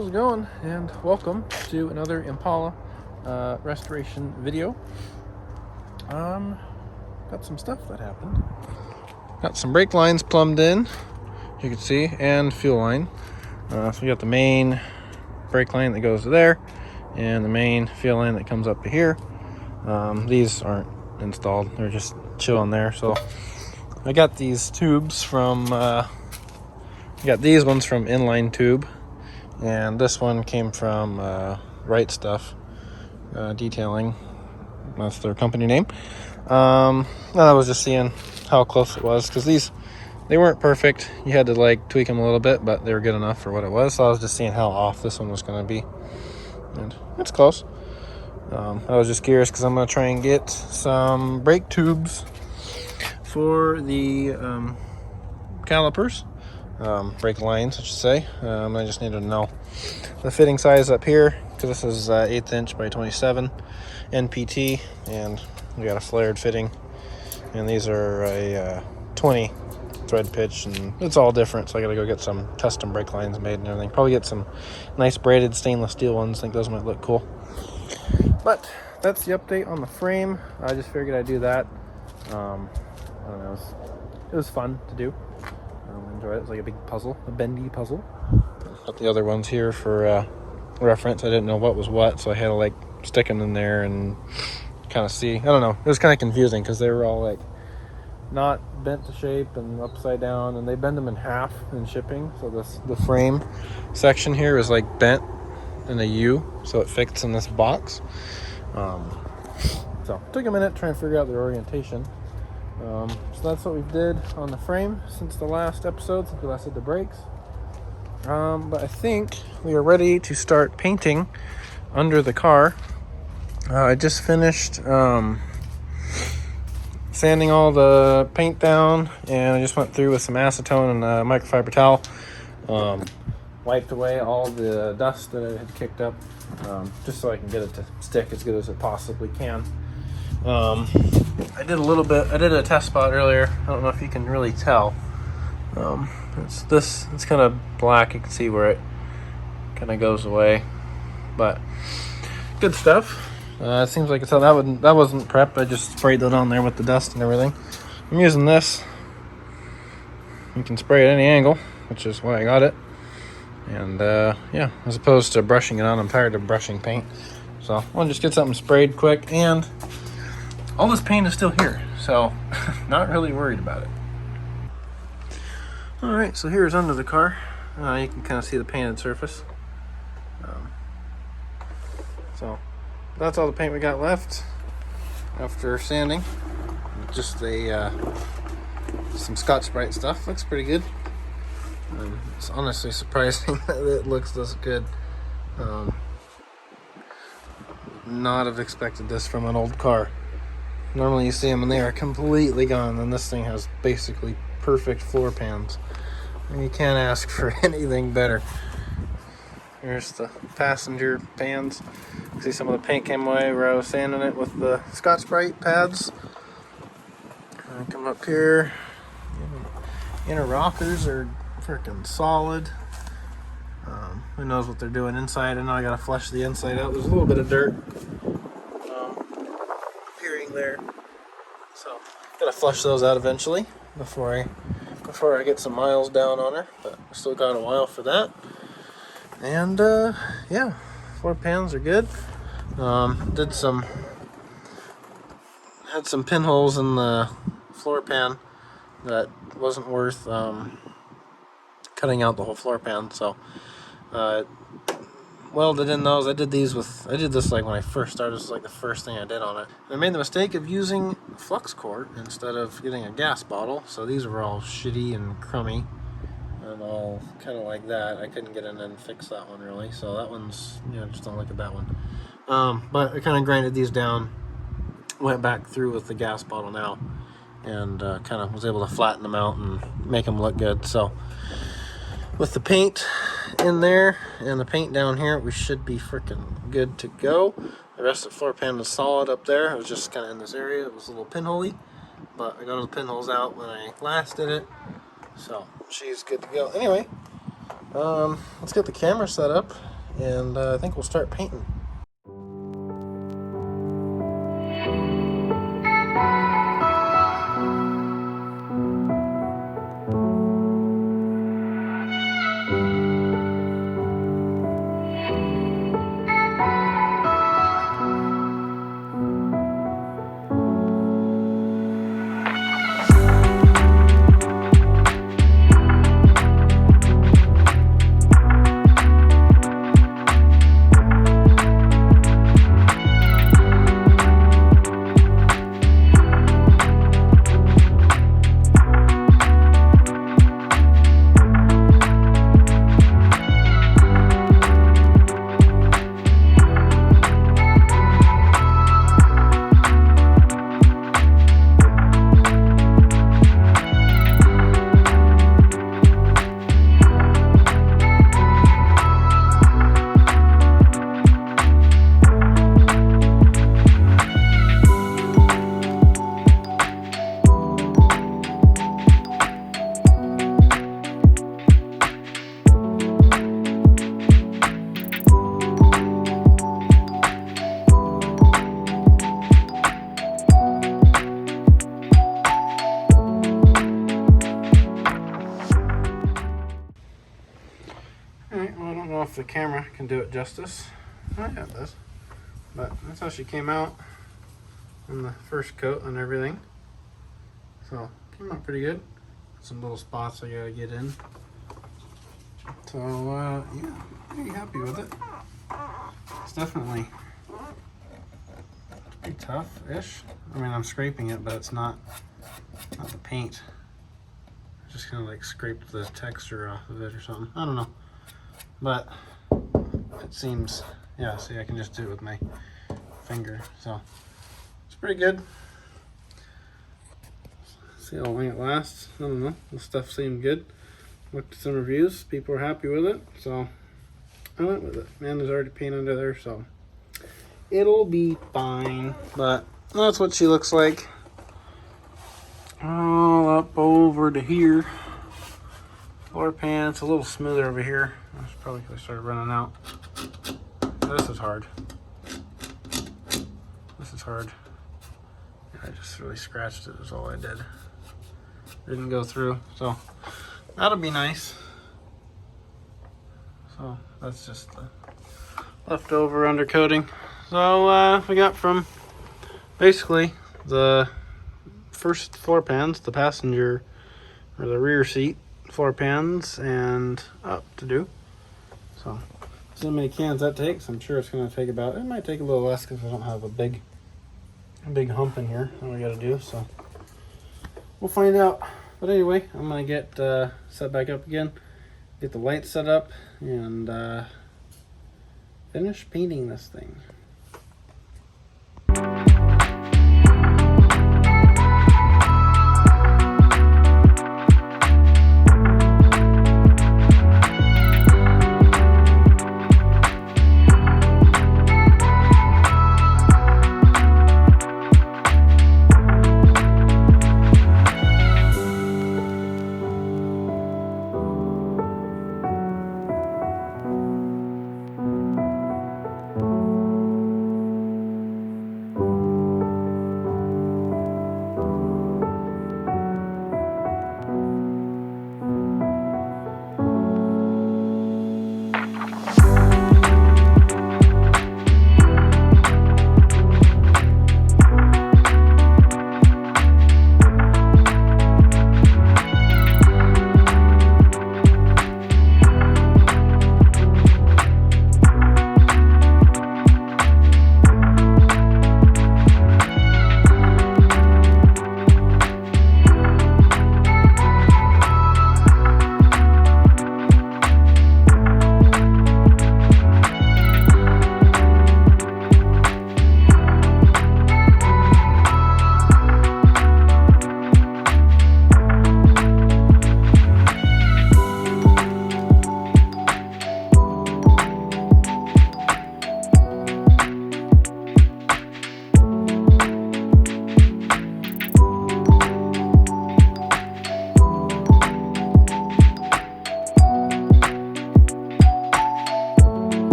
how's it going? And welcome to another Impala restoration video. Got some stuff that happened. Got some brake lines plumbed in, you can see, and fuel line. So we got the main brake line that goes to there, and the main fuel line that comes up to here. These aren't installed; they're just chilling there. So I got these tubes from. I got these ones from Inline Tube. And this one came from Right Stuff Detailing. That's their company name. And I was just seeing how close it was, because they weren't perfect. You had to like tweak them a little bit, but they were good enough for what it was. So I was just seeing how off this one was going to be, and it's close. I was just curious because I'm going to try and get some brake tubes for the calipers. Brake lines, I should say. I just needed to know the fitting size up here, because this is 1/8 inch by 27 NPT, and we got a flared fitting, and these are a 20 thread pitch, and it's all different, so I gotta go get some custom brake lines made and everything. Probably get some nice braided stainless steel ones. I think those might look cool. But that's the update on the frame. I just figured I'd do that. I don't know, it was fun to do. I enjoyed it. It's like a big puzzle, a bendy puzzle. Got the other ones here for reference. I didn't know what was what, so I had to like stick them in there and kind of see. I don't know. It was kind of confusing because they were all like not bent to shape and upside down, and they bend them in half in shipping. So the frame section here is like bent in a U, so it fits in this box. So it took a minute trying to figure out their orientation. So that's what we did on the frame since the last episode, since we last did the brakes. But I think we are ready to start painting under the car. I just finished sanding all the paint down, and I just went through with some acetone and a microfiber towel. Wiped away all the dust that I had kicked up, just so I can get it to stick as good as it possibly can. I did a test spot earlier. I don't know if you can really tell. It's kind of black. You can see where it kind of goes away, but good stuff. It seems like that wasn't prepped. I just sprayed that on there with the dust and everything. I'm using this. You can spray at any angle, which is why I got it. And yeah, as opposed to brushing it on, I'm tired of brushing paint. So I'll just get something sprayed quick, and all this paint is still here, so not really worried about it. Alright, so here's under the car. You can kind of see the painted surface. So that's all the paint we got left after sanding. Just some Scotch-Brite stuff. Looks pretty good. It's honestly surprising that it looks this good. Not have expected this from an old car. Normally you see them and they are completely gone, and this thing has basically perfect floor pans. And you can't ask for anything better. Here's the passenger pans. You see some of the paint came away where I was sanding it with the Scotch-Brite pads. And come up here. Inner rockers are freaking solid. Who knows what they're doing inside? I know I gotta flush the inside out. There's a little bit of dirt appearing there, so gotta flush those out eventually before I get some miles down on her. But I still got a while for that. And yeah, floor pans are good. Had some pinholes in the floor pan that wasn't worth cutting out the whole floor pan, so welded in those. I did this like when I first started. This was like the first thing I did on it. And I made the mistake of using flux core instead of getting a gas bottle, so these were all shitty and crummy and all kind of like that. I couldn't get in and fix that one really, so that one's, just don't look at that one. But I kind of grinded these down, went back through with the gas bottle now, and kind of was able to flatten them out and make them look good. So with the paint in there and the paint down here, we should be freaking good to go. The rest of the floor pan was solid up there. It was just kind of in this area. It was a little pinholey, but I got all the pinholes out when I last did it, so she's good to go. Anyway, let's get the camera set up and I think we'll start painting. Alright, well, I don't know if the camera can do it justice. Oh yeah, it does. But that's how she came out on the first coat and everything. So, came out pretty good. Some little spots I gotta get in. So, yeah, pretty happy with it. It's definitely pretty tough-ish. I mean, I'm scraping it, but it's not the paint. I just kind of like scraped the texture off of it or something. I don't know. But it seems, yeah, see, I can just do it with my finger. So, it's pretty good. See how long it lasts. I don't know. The stuff seemed good. Looked at some reviews. People were happy with it. So, I went with it. Man, there's already paint under there, so it'll be fine. But that's what she looks like. All up over to here. Floor pan's a little smoother over here. That's probably because I started running out. This is hard. This is hard. I just really scratched it is all I did. Didn't go through, so that'll be nice. So that's just the leftover undercoating. So we got from basically the first floor pans, the passenger or the rear seat floor pans, and up to do. So see how many cans that takes. I'm sure it's going to take about, it might take a little less because I don't have a big hump in here that we got to do. So we'll find out. But anyway, I'm going to get set back up again, get the lights set up, and finish painting this thing.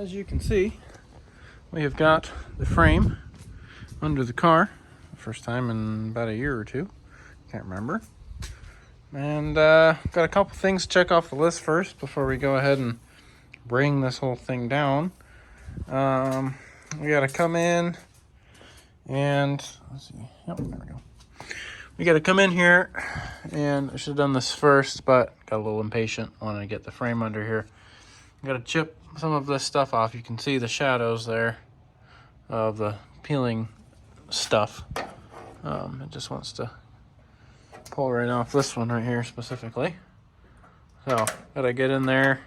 as you can see, we have got the frame under the car. First time in about a year or two. Can't remember. And got a couple things to check off the list first before we go ahead and bring this whole thing down. We got to come in and let's see. Yep, there we go. We got to come in here, and I should have done this first, but got a little impatient. Wanted to get the frame under here. Got to chip some of this stuff off. You can see the shadows there of the peeling stuff. It just wants to pull right off this one right here specifically. So gotta get in there,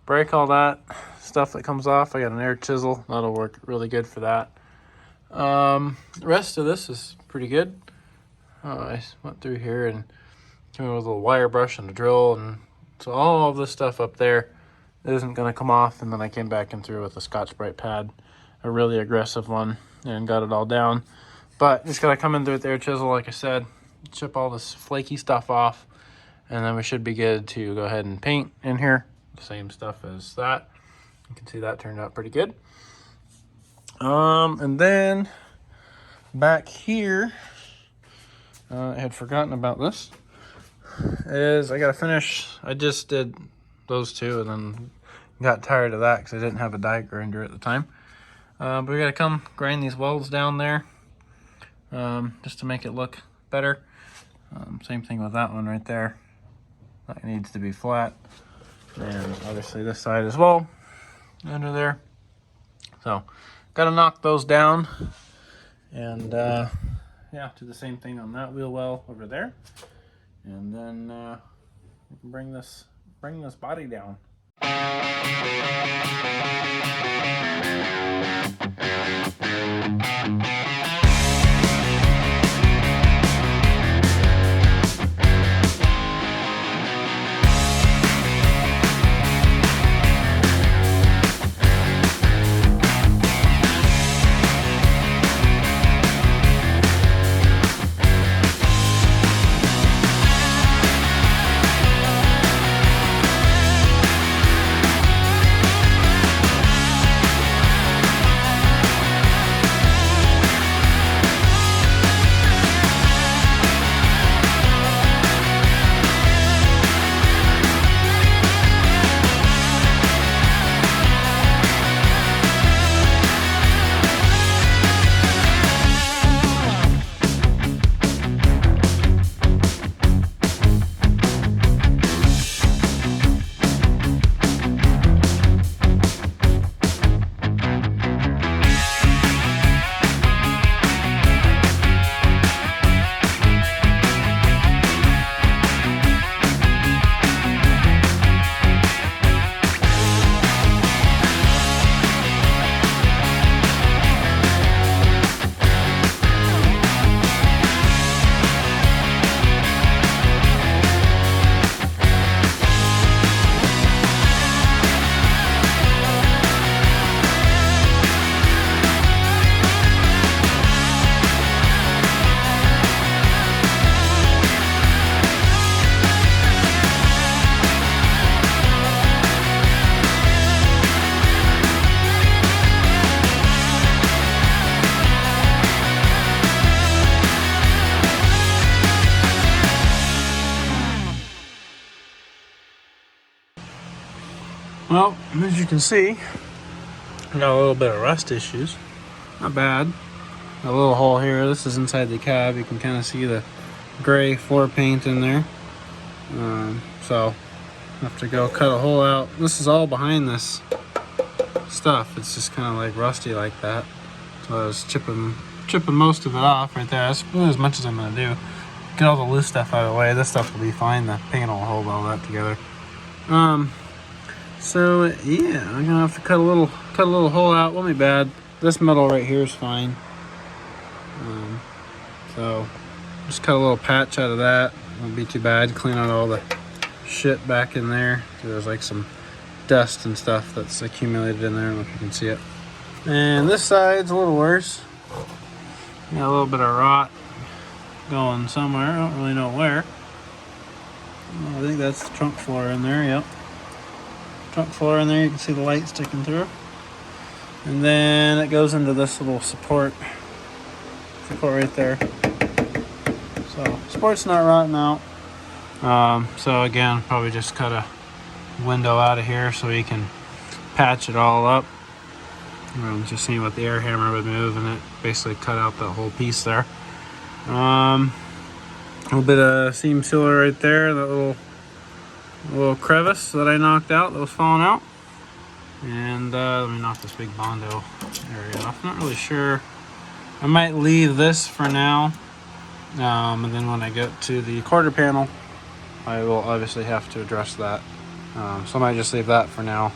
break all that stuff that comes off. I got an air chisel, that'll work really good for that. The rest of this is pretty good. I went through here and came in with a little wire brush and a drill, and so all of this stuff up there isn't gonna come off. And then I came back and through with a Scotch-Brite pad, a really aggressive one, and got it all down. But just gotta come in through with the air chisel, like I said, chip all this flaky stuff off, and then we should be good to go ahead and paint in here. The same stuff as that. You can see that turned out pretty good. And then back here, I had forgotten about this, is I gotta finish, I just did those two and then got tired of that because I didn't have a die grinder at the time. But we gotta come grind these welds down there, just to make it look better. Same thing with that one right there. That needs to be flat. And obviously this side as well, under there. So, gotta knock those down. And yeah, do the same thing on that wheel well over there. And then we can bring this body down. Well, as you can see, I got a little bit of rust issues. Not bad. A little hole here. This is inside the cab. You can kind of see the gray floor paint in there. So I have to go cut a hole out. This is all behind this stuff. It's just kind of like rusty like that. So I was chipping most of it off right there. That's really as much as I'm gonna do. Get all the loose stuff out of the way. This stuff will be fine. The paint will hold all that together. So yeah, I'm gonna have to cut a little hole out. Won't be bad. This metal right here is fine. So just cut a little patch out of that. Won't be too bad. Clean out all the shit back in there. There's like some dust and stuff that's accumulated in there. I don't know if you can see it. And this side's a little worse. Got a little bit of rot going somewhere. I don't really know where. I think that's the trunk floor in there. Yep. trunk floor in there. You can see the light sticking through. And then it goes into this little support right there. So support's not rotting out. So again, probably just cut a window out of here so we can patch it all up. Just seeing what the air hammer would move, and it basically cut out that whole piece there. A little bit of seam sealer right there, that little crevice that I knocked out that was falling out. And let me knock this big Bondo area off. Not really sure. I might leave this for now, and then when I get to the quarter panel, I will obviously have to address that. So I might just leave that for now.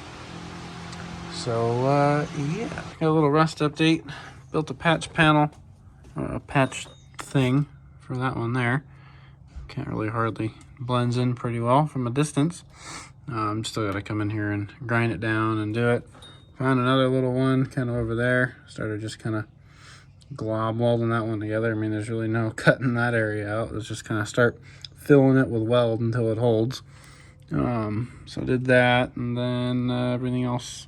So yeah, got a little rust update. Built a patch panel, a patch thing for that one there. Can't really hardly blends in pretty well from a distance. Still got to come in here and grind it down and do it. Found another little one kind of over there. Started just kind of glob welding that one together. I mean, there's really no cutting that area out. Let's just kind of start filling it with weld until it holds. So did that, and then everything else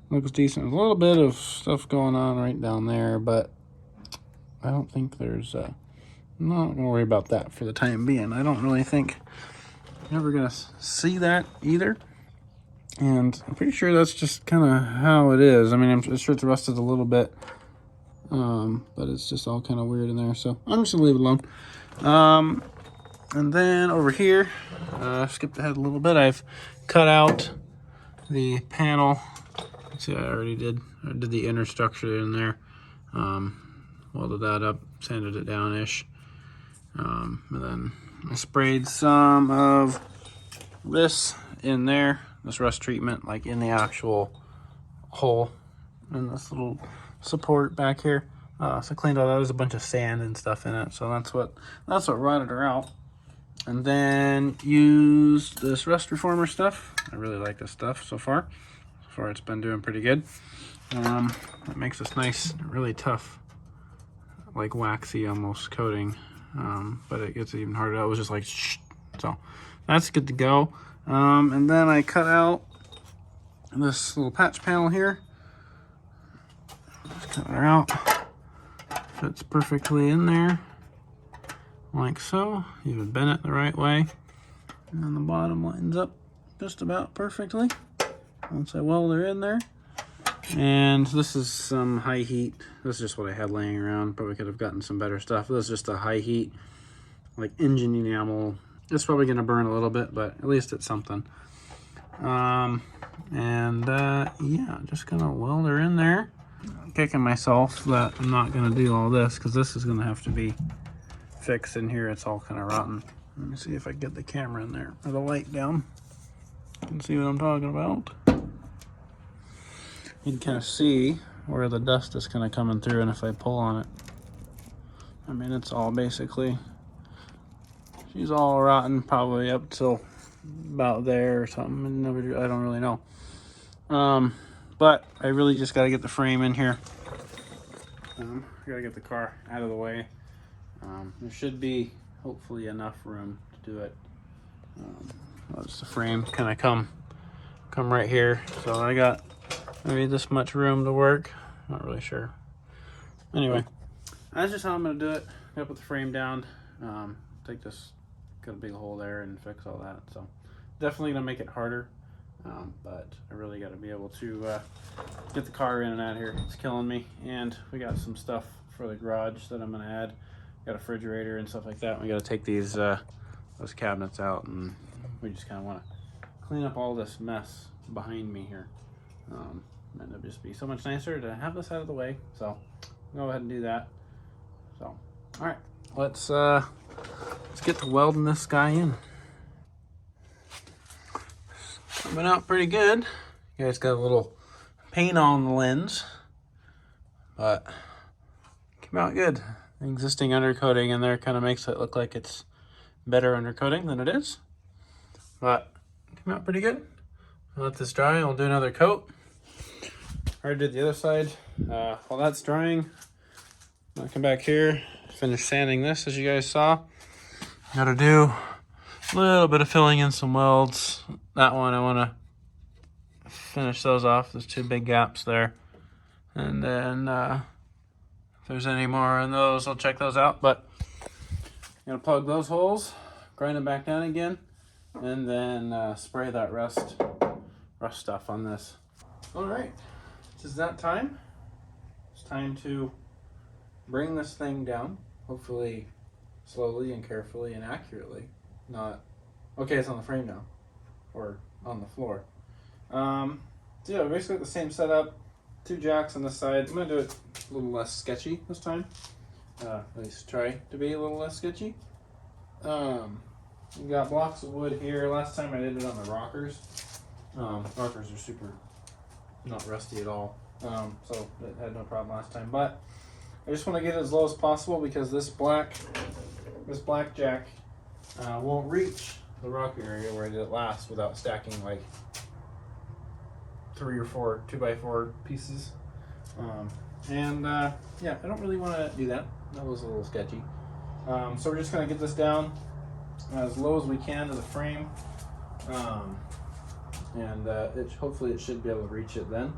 looks decent. There's a little bit of stuff going on right down there, but I don't think there's I'm not gonna worry about that for the time being. I don't really think you're ever gonna see that either, and I'm pretty sure that's just kind of how it is. I mean, I'm sure it's rusted a little bit, but it's just all kind of weird in there, so I'm just gonna leave it alone. And then over here, skipped ahead a little bit, I've cut out the panel. See, I did the inner structure in there, welded that up, sanded it down-ish, and then I sprayed some of this in there, this rust treatment, like in the actual hole in this little support back here. So I cleaned all that. There's a bunch of sand and stuff in it, so that's what rotted her out. And then used this rust reformer stuff. I really like this stuff so far. It's been doing pretty good. It makes this nice, really tough, like waxy almost coating, but it gets even harder. It was just like shh. So that's good to go. And then I cut out this little patch panel here. Just cut her out. Fits perfectly in there, like so. Even bend it the right way, and then the bottom lines up just about perfectly once I weld her in there. And this is some high heat. This is just what I had laying around. Probably could have gotten some better stuff. This is just a high heat, like engine enamel. It's probably gonna burn a little bit, but at least it's something. Yeah, just gonna weld her in there. I'm kicking myself that I'm not gonna do all this, because this is gonna have to be fixed in here. It's all kind of rotten. Let me see if I can get the camera in there, or the light down, and see what I'm talking about. You can kind of see where the dust is kind of coming through, and if I pull on it, I mean, it's all basically, she's all rotten, probably up till about there or something. I don't really know. But I really just got to get the frame in here. I got to get the car out of the way. There should be hopefully enough room to do it. Just the frame kind of come right here. So I got maybe this much room to work. Not really sure. Anyway, that's just how I'm gonna do it. Gotta put the frame down. Take this, got a big hole there, and fix all that. So definitely gonna make it harder. But I really got to be able to get the car in and out of here. It's killing me. And we got some stuff for the garage that I'm gonna add. Got a refrigerator and stuff like that. We got to take these those cabinets out, and we just kind of want to clean up all this mess behind me here. And it'll just be so much nicer to have this out of the way. So I'll go ahead and do that. So all right, let's get to welding this guy in. Coming out pretty good. You guys got a little paint on the lens, but came out good. The existing undercoating in there kind of makes it look like it's better undercoating than it is, but came out pretty good. I'll let this dry. I'll do another coat. Already did the other side. While that's drying, I'll come back here, finish sanding this as you guys saw. Got to do a little bit of filling in some welds. That one I want to finish those off. There's 2 big gaps there. And then if there's any more in those, I'll check those out. But I'm gonna plug those holes, grind them back down again, and then spray that rust stuff on this. All right, it's that time. It's time to bring this thing down, hopefully slowly and carefully and accurately. Not, okay, it's on the frame now, or on the floor. So yeah, basically the same setup, 2 jacks on this side. I'm gonna do it a little less sketchy this time. At least try to be a little less sketchy. We got blocks of wood here. Last time I did it on the rockers. Rockers are super not rusty at all, so it had no problem last time. But I just want to get it as low as possible because this black jack won't reach the rocker area where I did it last without stacking like 3 or 4 2x4 pieces. Yeah, I don't really want to do that. That was a little sketchy. So we're just going to get this down as low as we can to the frame. Hopefully it should be able to reach it then.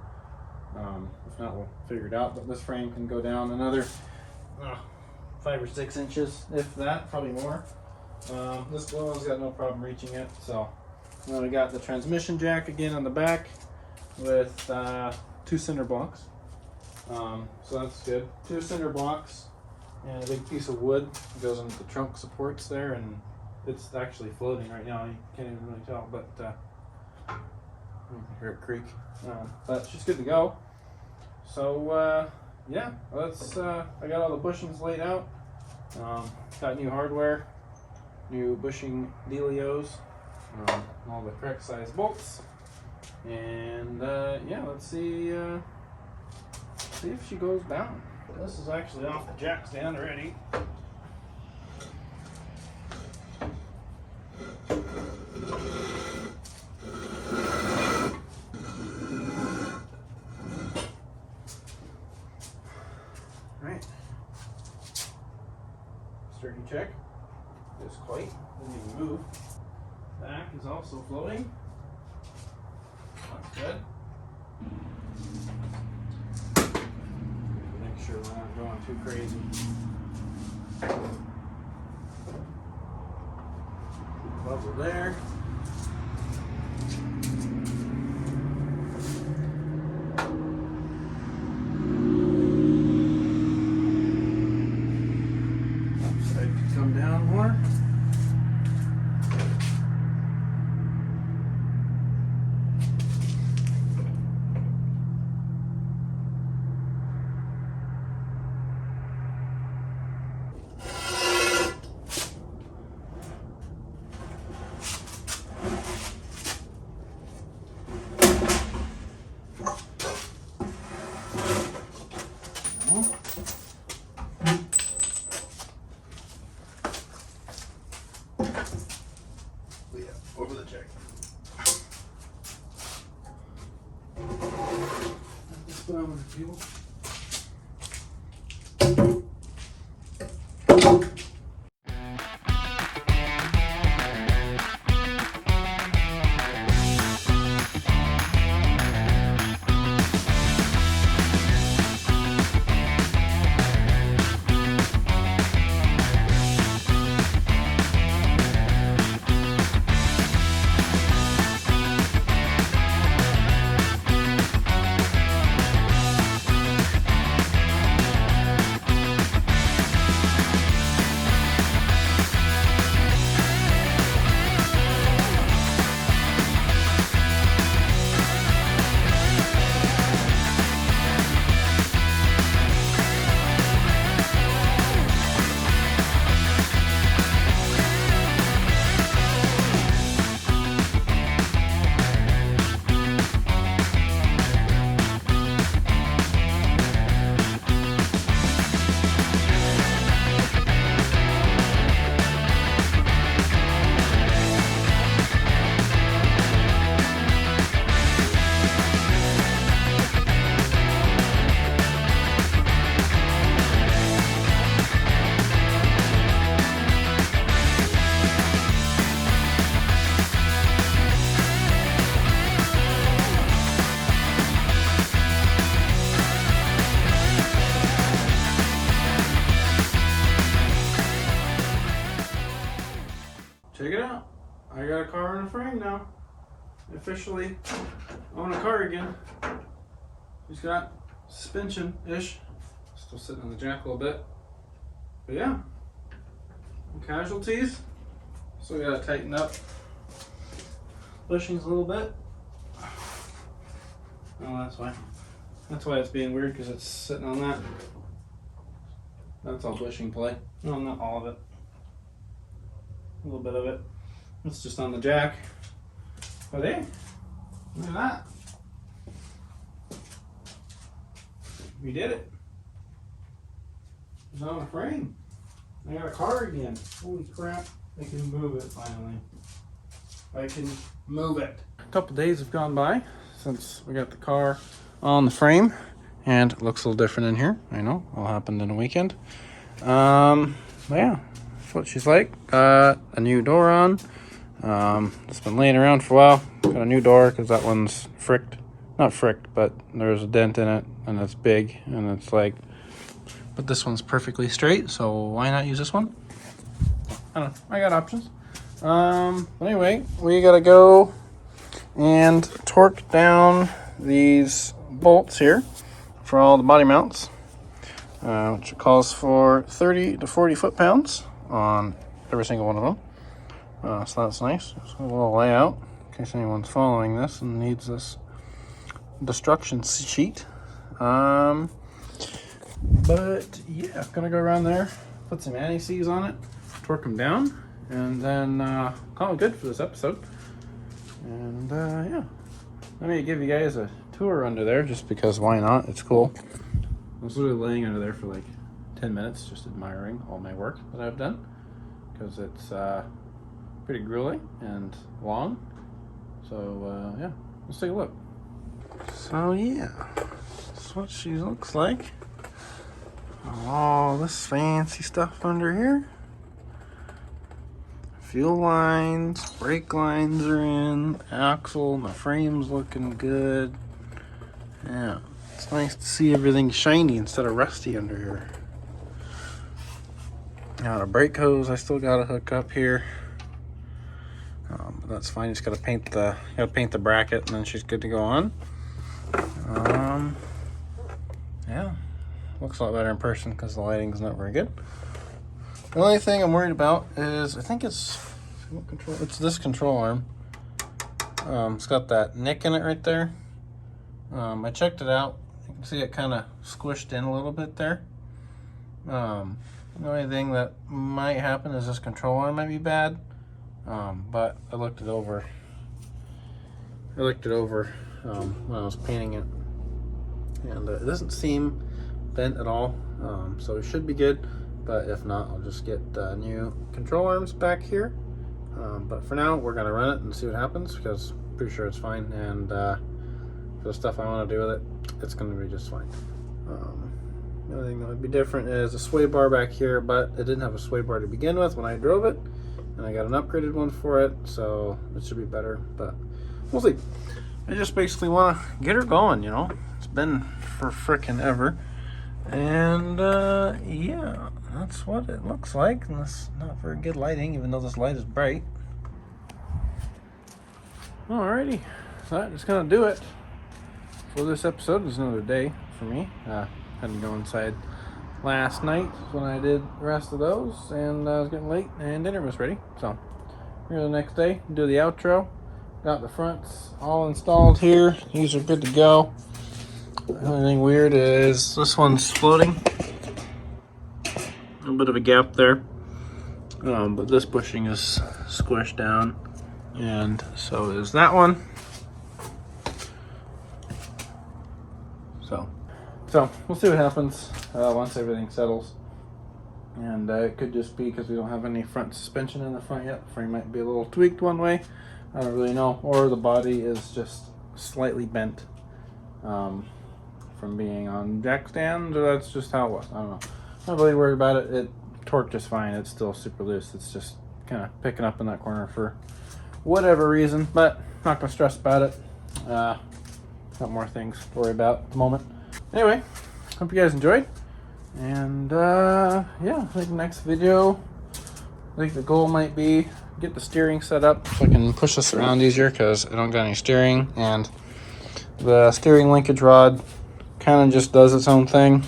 If not, we'll figure it out. But this frame can go down another 5 or 6 inches, if that, probably more. This glow's got no problem reaching it. So then we got the transmission jack again on the back with 2 cinder blocks. So that's good. 2 cinder blocks and a big piece of wood goes into the trunk supports there, and it's actually floating right now. You can't even really tell, but you can hear it creak. But she's good to go. So yeah, I got all the bushings laid out. Got new hardware, new bushing dealios, all the correct size bolts, and yeah, let's see if she goes down. This is actually off the jack stand already. Right. Sturdy check. Just quite. Didn't even move. Back is also floating. That's good. Make sure we're not going too crazy. Bubble there. Upside could come down more. Over the check. Let's put on the fuel. check it out. I got a car and a frame now. I officially own a car again. She's got suspension-ish. Still sitting on the jack a little bit. But yeah, no casualties. Still gotta tighten up bushings a little bit. Oh, that's why. That's why it's being weird, because it's sitting on that. That's all bushing play. No, not all of it. A little bit of it. It's just on the jack. But hey, look at that. We did it. It's on a frame. I got a car again. Holy crap. I can move it finally. I can move it. A couple days have gone by since we got the car on the frame, and it looks a little different in here. I know, all happened in a weekend. But yeah, that's what she's like. Got a new door on. It's been laying around for a while. Got a new door because that one's fricked. Not fricked, but there's a dent in it, and it's big, and it's like, but this one's perfectly straight, so why not use this one? I don't know. I got options. But anyway, we gotta go and torque down these bolts here for all the body mounts, which calls for 30 to 40 foot-pounds on every single one of them. So that's nice. Just a little layout in case anyone's following this and needs this destruction sheet. But yeah, gonna go around there, put some anti-seize on it, torque them down, and then call it good for this episode. And yeah, let me give you guys a tour under there, just because why not? It's cool. I was literally laying under there for like 10 minutes just admiring all my work that I've done, because it's pretty grueling and long. So yeah, let's take a look. So yeah, that's what she looks like. All this fancy stuff under here. Fuel lines, brake lines are in, axle, my frame's looking good. Yeah, it's nice to see everything shiny instead of rusty under here. Now the brake hose I still gotta hook up here. But that's fine, just gotta paint the bracket and then she's good to go on. Yeah, looks a lot better in person because the lighting's not very good. The only thing I'm worried about is, I think it's this control arm. It's got that nick in it right there. I checked it out. You can see it kind of squished in a little bit there. The only thing that might happen is this control arm might be bad. But I looked it over. When I was painting it, and it doesn't seem bent at all. So it should be good. But if not, I'll just get new control arms back here. But for now, we're gonna run it and see what happens, because I'm pretty sure it's fine. And for the stuff I want to do with it, it's gonna be just fine. The only thing that would be different is a sway bar back here, but it didn't have a sway bar to begin with when I drove it, and I got an upgraded one for it, so it should be better. But we'll see. I just basically want to get her going, you know. It's been for frickin' ever. And yeah, that's what it looks like. And it's not very good lighting, even though this light is bright. Alrighty, so that is gonna do it for this episode. It's another day for me. Had to go inside last night when I did the rest of those, and I was getting late and dinner was ready. So here the next day, do the outro. Got the fronts all installed here. These are good to go. The only thing weird is this one's floating. A little bit of a gap there. But this bushing is squished down, and so is that one. So we'll see what happens once everything settles. And it could just be because we don't have any front suspension in the front yet. The frame might be a little tweaked one way. I don't really know. Or the body is just slightly bent from being on jack stands, or that's just how it was. I don't know. I'm not really worried about it. It torqued just fine. It's still super loose. It's just kind of picking up in that corner for whatever reason, but not gonna stress about it. Got more things to worry about at the moment. Anyway, hope you guys enjoyed. And yeah, I think next video think the goal might be get the steering set up so I can push this around easier because I don't got any steering, and the steering linkage rod kind of just does its own thing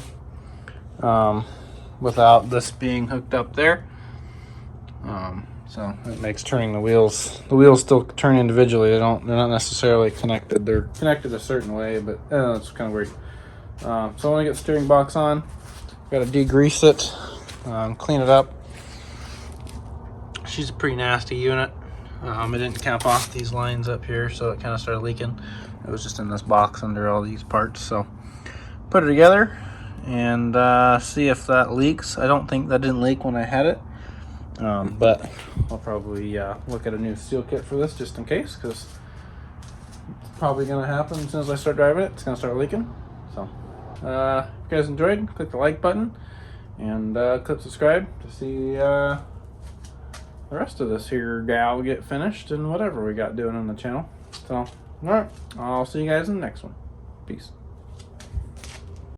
without this being hooked up there. So it makes turning the wheels still turn individually. They're not necessarily connected. They're connected a certain way, but it's kind of weird. So I want to get the steering box on. Got to degrease it, clean it up. She's a pretty nasty unit. I didn't cap off these lines up here, so it kind of started leaking. It was just in this box under all these parts. So put it together and see if that leaks. I don't think that didn't leak when I had it, but I'll probably look at a new seal kit for this just in case, because it's probably going to happen as soon as I start driving it. It's going to start leaking. So if you guys enjoyed, click the like button and click subscribe to see the rest of this here gal get finished and whatever we got doing on the channel. So, all right, I'll see you guys in the next one. Peace.